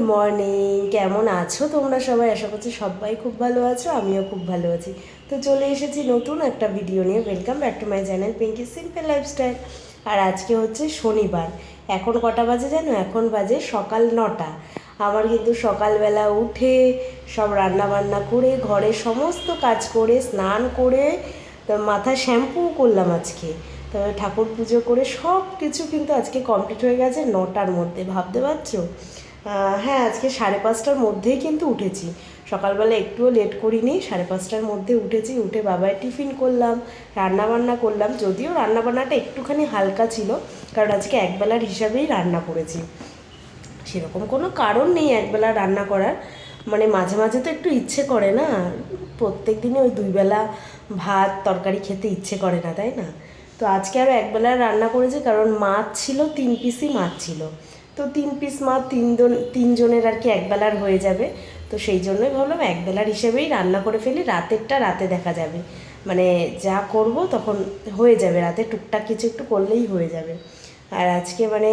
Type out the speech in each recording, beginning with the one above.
Morning, কেমন আছো তোমরা সবাই? আশা করছি সবাই খুব ভালো আছো, আমিও খুব ভালো আছি। তো চলে এসেছি নতুন একটা ভিডিও নিয়ে। Welcome back to my channel Pinky simple lifestyle. আর আজকে হচ্ছে শনিবার। এখন কটা বাজে জানো? এখন বাজে সকাল 9টা। আমার কিন্তু সকালবেলা উঠে সব রান্না বান্না করে ঘরের সমস্ত কাজ করে স্নান করে তো মাথায় শ্যাম্পু করলাম আজকে। তবে ঠাকুর পুজো করে সব কিছু কিন্তু আজকে কমপ্লিট হয়ে গেছে 9টার মধ্যে। ভাবতে পারছো? হ্যাঁ, আজকে 5:30টার মধ্যেই কিন্তু উঠেছি। সকালবেলা একটুও লেট করিনি, 5:30টার মধ্যে উঠেছি। উঠে বাবায় টিফিন করলাম, রান্নাবান্না করলাম। যদিও রান্নাবান্নাটা একটুখানি হালকা ছিল, কারণ আজকে একবেলার হিসাবেই রান্না করেছি। সেরকম কোনো কারণ নেই একবেলা রান্না করার, মানে মাঝে মাঝে তো একটু ইচ্ছে করে না, প্রত্যেক দিনই ওই 2 বেলা ভাত তরকারি খেতে ইচ্ছে করে না, তাই না? তো আজকে আরও একবেলা রান্না করেছি, কারণ মাছ ছিল, 3 পিসই মাছ ছিল। তো 3 পিস মাছ তিনজনের আর কি একবেলার হয়ে যাবে। তো সেই জন্যই ভাবলাম একবেলার হিসেবেই রান্না করে ফেলি, রাতেরটা রাতে দেখা যাবে। মানে যা করব তখন হয়ে যাবে, রাতে টুকটাক কিছু একটু করলেই হয়ে যাবে। আর আজকে মানে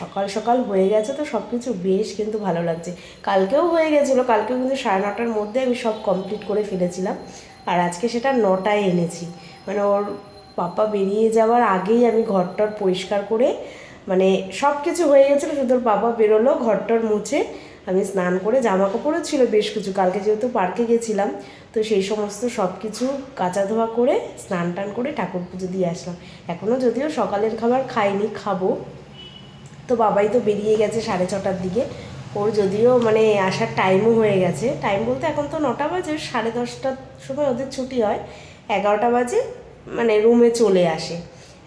সকাল সকাল হয়ে গেছে তো সব কিছু বেশ কিন্তু ভালো লাগছে। কালকেও হয়ে গেছিলো, কালকেও কিন্তু 9:30টার মধ্যে আমি সব কমপ্লিট করে ফেলেছিলাম। আর আজকে সেটা 9টায় এনেছি, মানে ওর পাপা বেরিয়ে যাওয়ার আগেই আমি ঘরটর পরিষ্কার করে, মানে সব কিছু হয়ে গেছিলো, শুধু ওর পাপা বেরোলো ঘরটর মুছে আমি স্নান করে, জামা কাপড়ও ছিল বেশ কিছু, কালকে যেহেতু পার্কে গেছিলাম তো সেই সমস্ত সব কিছু কাচা ধোয়া করে স্নান টান করে ঠাকুর পুজো দিয়ে আসলাম। এখনও যদিও সকালের খাবার খাইনি, খাবো। তো বাবাই তো বেরিয়ে গেছে 6:30টার দিকে। ওর যদিও মানে আসার টাইমও হয়ে গেছে, টাইম বলতে এখন তো 9টা বাজে, 10:30টার সময় ওদের ছুটি হয়, 11টা বাজে মানে রুমে চলে আসে।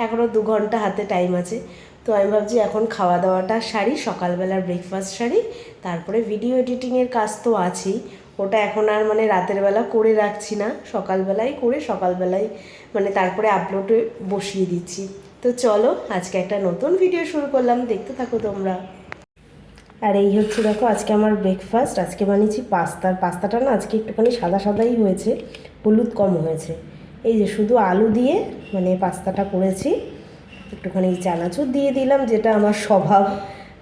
এখনও 2 ঘন্টা হাতে টাইম আছে। তো আমি ভাবছি এখন খাওয়া দাওয়াটা সারি, সকালবেলার ব্রেকফাস্ট সারি, তারপরে ভিডিও এডিটিংয়ের কাজ তো আছেই। ওটা এখন আর মানে রাতের বেলা করে রাখছি না, সকালবেলাই করে সকালবেলাই মানে তারপরে আপলোডে বসিয়ে দিচ্ছি। তো চলো আজকে একটা নতুন ভিডিও শুরু করলাম, দেখতে থাকো তোমরা। আর এই হচ্ছে দেখো আজকে আমার ব্রেকফাস্ট। আজকে বানিয়েছি পাস্তাটা না আজকে একটুখানি সাদা সাদাই হয়েছে, হলুদ কম হয়েছে। এই যে শুধু আলু দিয়ে মানে পাস্তাটা করেছি। একটুখানি চানাচুর দিয়ে দিলাম, যেটা আমার স্বভাব,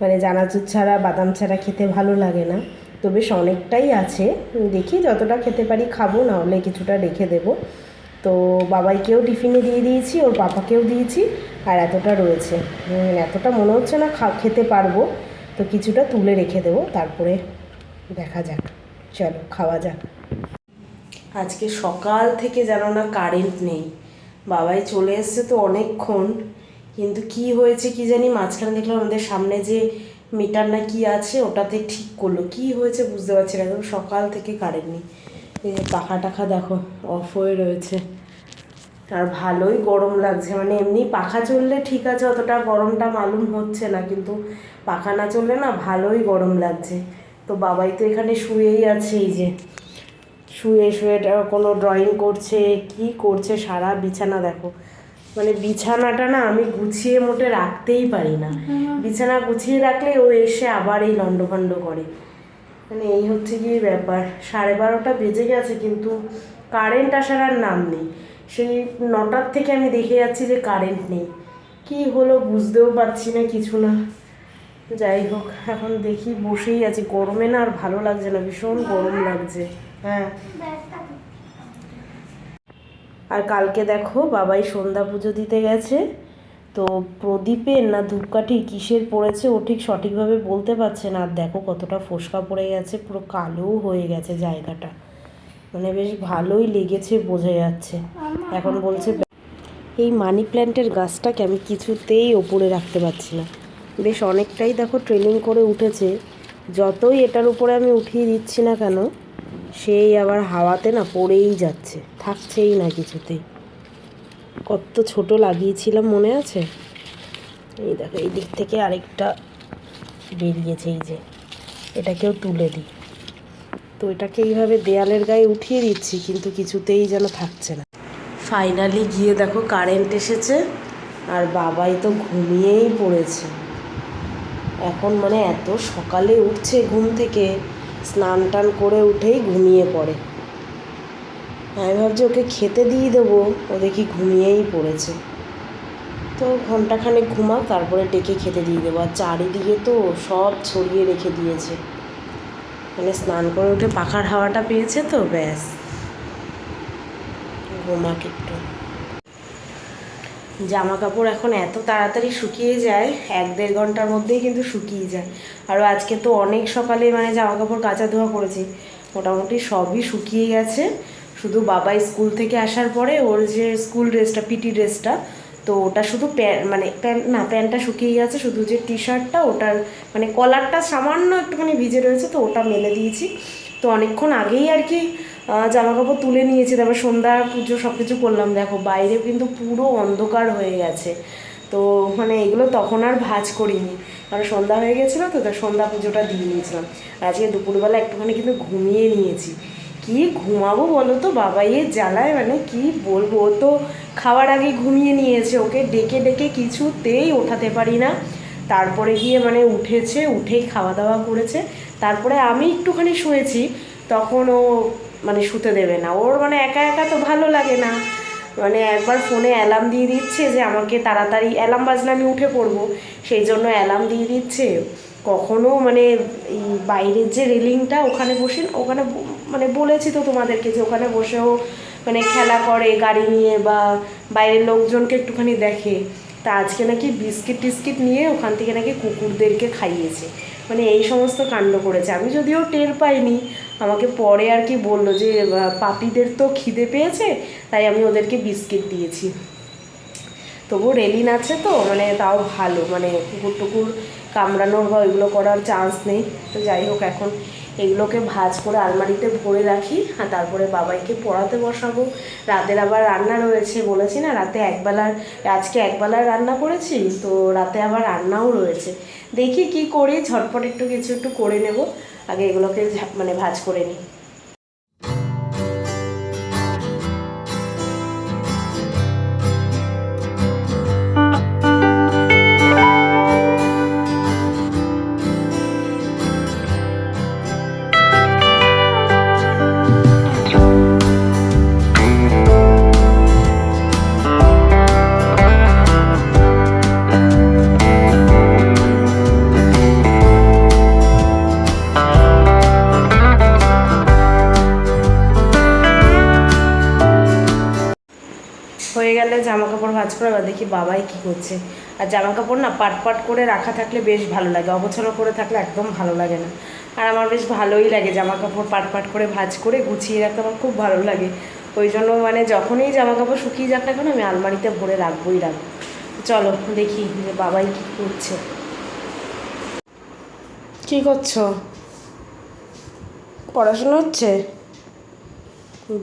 মানে চানাচুর ছাড়া বাদাম ছাড়া খেতে ভালো লাগে না। তো বেশ অনেকটাই আছে, দেখি যতটা খেতে পারি খাবো, না হলে কিছুটা রেখে দেবো। তো বাবাইকেও টিফিনে দিয়ে দিয়েছি, ওর পাপাকেও দিয়েছি। আর এতটা রয়েছে, এতটা মনে হচ্ছে না খেতে পারবো, তো কিছুটা তুলে রেখে দেবো, তারপরে দেখা যাক। চলো খাওয়া যাক। আজকে সকাল থেকে জানো না কারেন্ট নেই, বাবাই চলে এসছে তো অনেকক্ষণ, কিন্তু কি হয়েছে কি জানি, মাঝখানে দেখলাম আমাদের সামনে যে মিটার না কি আছে ওটাতে ঠিক করলো, কি হয়েছে বুঝতে পারছি না, একদম সকাল থেকে কারেন্ট নেই। এই যে পাখা টাখা দেখো অফ হয়ে রয়েছে। আর ভালোই গরম লাগছে, মানে এমনি পাখা চললে ঠিক আছে, অতটা গরমটা মালুম হচ্ছে না, কিন্তু পাখা না চললে না ভালোই গরম লাগছে। তো বাবাই তো এখানে শুয়েই আছে, এই যে শুয়ে শুয়ে কোনো ড্রয়িং করছে কি করছে, সারা বিছানা দেখো। মানে বিছানাটা না আমি গুছিয়ে মোটে রাখতেই পারি না, বিছানা গুছিয়ে রাখলে ও এসে আবার এই লন্ডভন্ড করে। মানে এই হচ্ছে কি ব্যাপার, 12:30টা বেজে গেছে কিন্তু কারেন্ট আসার আর নাম নেই। সেই 9টার থেকে আমি দেখে যাচ্ছি যে কারেন্ট নেই, কি হলো বুঝতেও পারছি না কিছু না। যাই হোক, এখন দেখি, বসেই আছি, গরমে না আর ভালো লাগছে না, ভীষণ গরম লাগছে। হ্যাঁ, আর কালকে দেখো বাবাই সন্ধ্যা পুজো দিতে গেছে, তো প্রদীপের না ধূপকাঠি কিসের পড়েছে ও ঠিক সঠিকভাবে বলতে পারছে না। আর দেখো কতটা ফোসকা পড়ে গেছে, পুরো কালো হয়ে গেছে জায়গাটা, মানে বেশ ভালোই লেগেছে বোঝা যাচ্ছে। এখন বলছে এই মানি প্ল্যান্টের গাছটাকে আমি কিছুতেই ওপরে রাখতে পারছি না, বেশ অনেকটাই দেখো ট্রেনিং করে উঠেছে, যতই এটার উপরে আমি উঠিয়ে দিচ্ছি না কেন সেই আবার হাওয়াতে না পড়েই যাচ্ছে, থাকছেই না কিছুতেই। কত ছোট লাগিয়েছিলাম মনে আছে? এই দেখো এই দিক থেকে আরেকটা বেরিয়েছে, এই যে এটাকেও তুলে দিই। তো এটাকে এইভাবে দেয়ালের গায়ে উঠিয়ে দিচ্ছি, কিন্তু কিছুতেই যেন থাকছে না। ফাইনালি গিয়ে দেখো কারেন্ট এসেছে, আর বাবাই তো ঘুমিয়েই পড়েছে এখন, মানে এত সকালে উঠছে ঘুম থেকে, স্নান টান করে উঠেই ঘুমিয়ে পড়ে। আমি ভাবছি ওকে খেতে দিয়ে দেবো, ও দেখি ঘুমিয়েই পড়েছে। তো ঘন্টাখানেক ঘুমাক, তারপরে ডেকে খেতে দিয়ে দেবো। আর চারিদিকে তো সব ছড়িয়ে রেখে দিয়েছে, মানে স্নান করে উঠে পাখার হাওয়াটা পেয়েছে তো ব্যাস, ঘুমাক একটু। জামা কাপড় এখন এত তাড়াতাড়ি শুকিয়ে যায়, 1-1.5 ঘন্টার মধ্যেই কিন্তু শুকিয়ে যায়। আর আজকে তো অনেক সকালে মানে জামা কাপড় কাচা ধোয়া করেছি, মোটামুটি সবই শুকিয়ে গেছে। শুধু বাবাই স্কুল থেকে আসার পরে ওর যে স্কুল ড্রেসটা, পিটি ড্রেসটা, তো ওটা শুধু প্যান্টটা শুকিয়ে গেছে, শুধু যে টি শার্টটা ওটার মানে কলারটা সামান্য একটুখানি ভিজে রয়েছে, তো ওটা মেলে দিয়েছি। তো অনেকক্ষণ আগেই আর কি জামা কাপড় তুলে নিয়েছি, তারপর সন্ধ্যা পুজো সব কিছু করলাম। দেখো বাইরে কিন্তু পুরো অন্ধকার হয়ে গেছে, তো মানে এগুলো তখন আর ভাঁজ করিনি, কারণ সন্ধ্যা হয়ে গেছিলো তো, সন্ধ্যা পুজোটা দিয়ে নিয়েছিলাম। আর আজকে দুপুরবেলা একটুখানি কিন্তু ঘুমিয়ে নিয়েছি। কি ঘুমাবো বলো তো, বাবাইয়ের জ্বালায় মানে কি বলবো। ও তো খাওয়ার আগে ঘুমিয়ে নিয়েছে, ওকে ডেকে ডেকে কিছুতেই ওঠাতে পারি না। তারপরে গিয়ে মানে উঠেছে, উঠেই খাওয়া দাওয়া করেছে। তারপরে আমি একটুখানি শুয়েছি, তখন ও মানে শুতে দেবে না। ওর মানে একা একা তো ভালো লাগে না, মানে একবার ফোনে অ্যালার্ম দিয়ে দিচ্ছে যে আমাকে তাড়াতাড়ি, অ্যালার্ম বাজলে আমি উঠে পড়বো, সেই জন্য অ্যালার্ম দিয়ে দিচ্ছে। কখনো মানে এই বাইরের যে রেলিংটা ওখানে বসে, ওখানে মানে বলেছি তো তোমাদেরকে যে ওখানে বসেও মানে খেলা করে গাড়ি নিয়ে, বা বাইরের লোকজনকে একটুখানি দেখে। তা আজকে নাকি বিস্কিট টিস্কিট নিয়ে ওখান থেকে নাকি কুকুরদেরকে খাইয়েছে, মানে এই সমস্ত কাণ্ড করেছে। আমি যদিও টের পাইনি, আমাকে পরে আর কি বললো যে পাপিদের তো খিদে পেয়েছে, তাই আমি ওদেরকে বিস্কিট দিয়েছি। তবু রেলিন আছে তো মানে তাও ভালো, মানে কুকুর টুকুর কামড়ানোর বা ওইগুলো করার চান্স নেই। তো যাই হোক, এখন এগুলোকে ভাঁজ করে আলমারিতে ভরে রাখি, আর তারপরে বাবাইকে পড়াতে বসাবো। রাতের আবার রান্না রয়েছে, বলেছি না রাতে একবেলার, আজকে একবেলার রান্না করেছি, তো রাতে আবার রান্নাও রয়েছে। দেখি কি করি, ঝটপট একটু কিছু একটু করে নেব, আগে এগুলোকে মানে ভাঁজ করে নিই। হয়ে গেলে জামা কাপড় ভাঁজ করে এবার দেখি বাবাই কী করছে। আর জামা কাপড় না পাট পাট করে রাখা থাকলে বেশ ভালো লাগে, অগোছালো করে থাকলে একদম ভালো লাগে না। আর আমার বেশ ভালোই লাগে জামা কাপড় পাট পাট করে ভাঁজ করে গুছিয়ে রাখতে, আমার খুব ভালো লাগে। ওই জন্য মানে যখনই জামা কাপড় শুকিয়ে যাক না কেন আমি আলমারিতে ভরে রাখবোই রাখবো। চলো দেখি যে বাবাই কী করছে। কী করছো? পড়াশোনা হচ্ছে?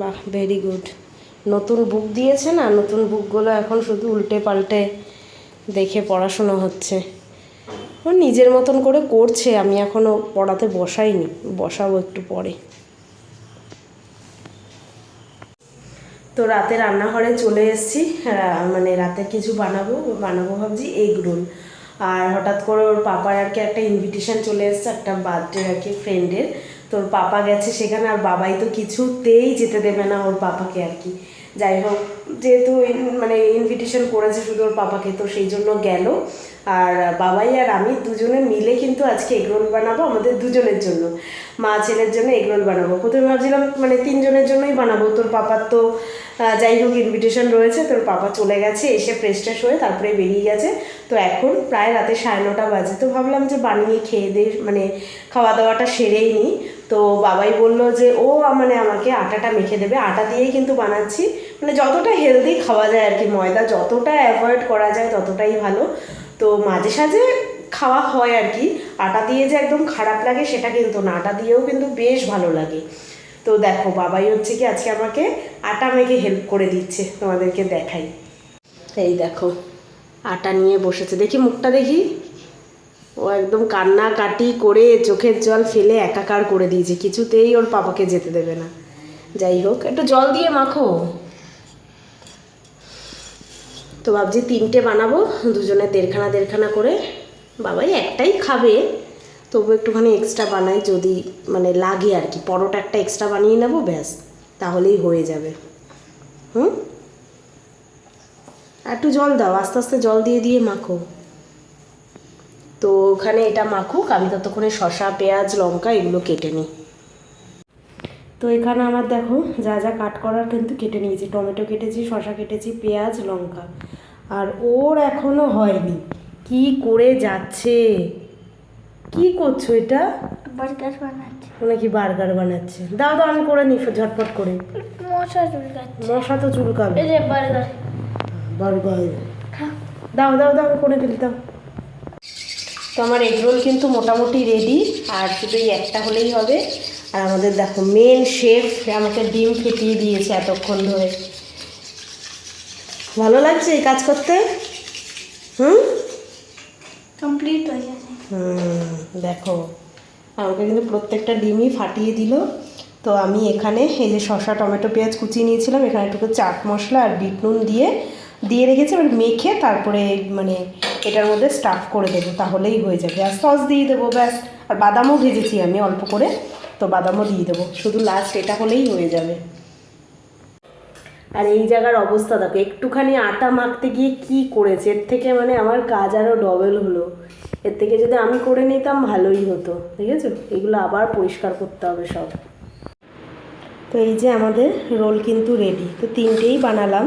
বাহ, ভেরি গুড। নতুন বুক দিয়েছে না, নতুন বুকগুলো এখন শুধু উল্টে পাল্টে দেখে পড়াশুনো হচ্ছে। ও নিজের মতন করে করছে, আমি এখনও পড়াতে বসাইনি, বসাবো একটু পরে। তো রাতে রান্নাঘরে চলে এসেছি, মানে রাতে কিছু বানাবো ভাবছি এগ রোল। আর হঠাৎ করে ওর পাপার আর কি একটা ইনভিটেশন চলে এসেছে, একটা বার্থডে আর কি ফ্রেন্ডের। তোর পাপা গেছে সেখানে, আর বাবাই তো কিছুতেই যেতে দেবে না ওর পাপাকে আর কি। যাই হোক, যেহেতু মানে ইনভিটেশন করেছে শুধু ওর পাপাকে, তো সেই জন্য গেল। আর বাবাই আর আমি দুজনে মিলে কিন্তু আজকে এগরোল বানাবো আমাদের দুজনের জন্য, মা ছেলের জন্য এগরোল বানাবো। প্রথমে ভাবছিলাম মানে 3 জনের জন্যই বানাবো, তোর পাপার তো যাই হোক ইনভিটেশন রয়েছে, তোর পাপা চলে গেছে, এসে ফ্রেশ ট্রেশ হয়ে তারপরে বেরিয়ে গেছে। তো এখন প্রায় রাতে 9:30 বাজে, তো ভাবলাম যে বানিয়ে খেয়ে দিয়ে মানে খাওয়া দাওয়াটা সেরেই নিই। তো বাবাই বললো যে ও মানে আমাকে আটাটা মেখে দেবে, আটা দিয়েই কিন্তু বানাচ্ছি, মানে যতটা হেলদি খাওয়া যায় আর কি, ময়দা যতটা অ্যাভয়েড করা যায় ততটাই ভালো। তো মাঝে সাঝে খাওয়া হয় আর কি, আটা দিয়ে যে একদম খারাপ লাগে সেটা কিন্তু না, আটা দিয়েও কিন্তু বেশ ভালো লাগে। তো দেখো বাবাই হচ্ছে কি আজকে আমাকে আটা মেখে হেল্প করে দিচ্ছে, তোমাদেরকে দেখাই। এই দেখো আটা নিয়ে বসেছে, দেখি মুখটা দেখি। ও একদম কান্নাকাটি করে চোখের জল ফেলে একাকার করে দিয়েছে, কিছুতেই ওর পাপাকে যেতে দেবে না। যাই হোক, একটু জল দিয়ে মাখো। তো ভাবছি 3টে বানাবো, দুজনে 1.5 করে। বাবাই একটাই খাবে, তবু একটুখানি এক্সট্রা বানাই যদি মানে লাগে আর কি। পরোটা একটা এক্সট্রা বানিয়ে নেবো, ব্যাস তাহলেই হয়ে যাবে। একটু জল দাও, আস্তে আস্তে জল দিয়ে দিয়ে মাখো। তো ওখানে এটা মাখুক, আমি ততক্ষণে শসা পেঁয়াজ লঙ্কা এগুলো কেটে নিই। তো এখানে আমার দেখো যা যা কাট করার কিন্তু কেটে নিয়েছি, টমেটো কেটেছি, শসা কেটেছি, পেঁয়াজ, লঙ্কা। আর ওর এখনো হয়নি, কি করে যাচ্ছে। কি করছো এটা? বার্গার বানাচ্ছি। ও নাকি বার্গার বানাচ্ছে। দাও দাও আমি করে নিই ঝটপট করে। মশা চুলকাচ্ছে। মশা তো চুলকাবে। এই যে বার্গার। বার্গার দাও দাও দাও আমি করে ফেলি, দাও। তো আমার এগ রোল কিন্তু মোটামুটি রেডি, আর শুধু এই একটা হলেই হবে। আর আমাদের দেখো মেন শেফ আমাকে ডিম ফেটিয়ে দিয়েছে এতক্ষণ ধরে। ভালো লাগছে এই কাজ করতে? কমপ্লিট হয়ে গেছে। দেখো আমাকে কিন্তু প্রত্যেকটা ডিমই ফাটিয়ে দিল। তো আমি এখানে এই যে শসা, টমেটো, পেঁয়াজ কুচিয়ে নিয়েছিলাম, এখানে একটু চাট মশলা আর বিট নুন দিয়ে রেখেছি। এবার মেখে তারপরে মানে এটার মধ্যে স্টাফ করে দেবো, তাহলেই হয়ে যাবে। আর সস দিয়ে দেবো ব্যাস। আর বাদামও ভেজেছি আমি অল্প করে, তো বাদামও দিয়ে দেবো। শুধু লাস্ট এটা হলেই হয়ে যাবে। আর এই জায়গার অবস্থা দেখো, একটুখানি আটা মাখতে গিয়ে কি করেছে। এর থেকে মানে আমার কাজ আরও ডবল হলো। এর থেকে যদি আমি করে নিতাম ভালোই হতো। ঠিক আছে, এগুলো আবার পরিষ্কার করতে হবে সব। তো এই যে আমাদের রোল কিন্তু রেডি। তো তিনটেই বানালাম,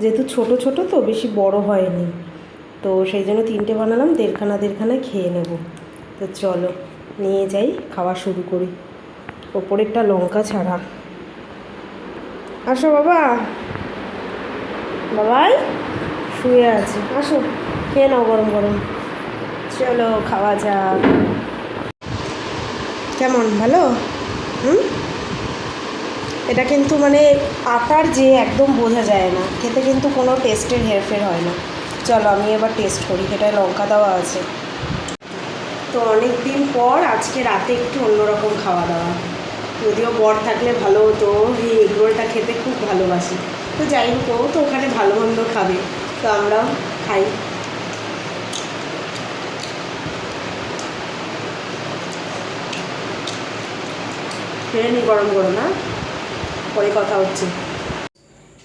যেহেতু ছোট ছোট তো বেশি বড় হয়নি, তো সেই জন্য তিনটে বানালাম। দেড়খানা খেয়ে নেব। তো চলো নিয়ে যাই, খাওয়া শুরু করি। ওপরেরটা লঙ্কা ছাড়া। আসো বাবা, বাবাই শুয়ে আছে, আসো খেয়ে নাও গরম গরম। চলো খাওয়া যাক। কেমন, ভালো? এটা কিন্তু মানে আটার যে একদম বোঝা যায় না, খেতে কিন্তু কোনো টেস্টের হেরফের হয় না। চলো আমি এবার টেস্ট করি। এটায় লঙ্কা দেওয়া আছে। তো অনেক দিন পর আজকে রাতে একটু অন্যরকম খাওয়া দাওয়া। যদিও বর থাকলে ভালো হতো, এই এগ রোলটা খেতে খুব ভালোবাসি। তো যাই হোক, ও তো ওখানে ভালো মন্দ খাবে, তো আমরাও খাই। খেয়ে নি গরম গরম, না পরে কথা হচ্ছে।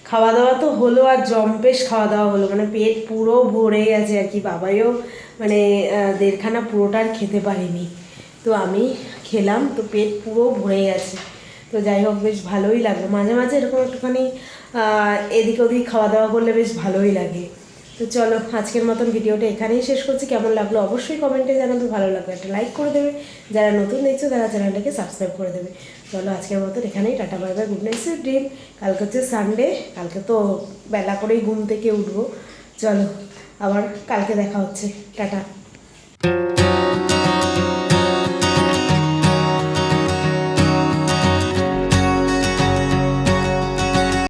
খাওয়া দাওয়া তো হলো, আর জম্পেশ খাওয়া দাওয়া হলো, মানে পেট পুরো ভরে গেছে আর কি। বাবাইও মানে দেড়খানা পুরোটা আর খেতে পারিনি, তো আমি খেলাম, তো পেট পুরো ভরে গেছে। তো যাই হোক, বেশ ভালোই লাগলো। মাঝে মাঝে এরকম একটুখানি এদিক ওদিক খাওয়া দাওয়া করলে বেশ ভালোই লাগে। তো চলো আজকের মতন ভিডিওটা এখানেই শেষ করছি। কেমন লাগলো অবশ্যই কমেন্টে জানাবে, ভালো লাগবে একটা লাইক করে দেবে, যারা নতুন দেখছো তারা চ্যানেলটাকে সাবস্ক্রাইব করে দেবে। চলো আজকের মতন এখানেই, tata bye bye, good night, sweet dream. কালকে হচ্ছে সানডে, কালকে তো বেলা করেই ঘুম থেকে উঠবো। চলো আবার কালকে দেখা হচ্ছে, টাটা।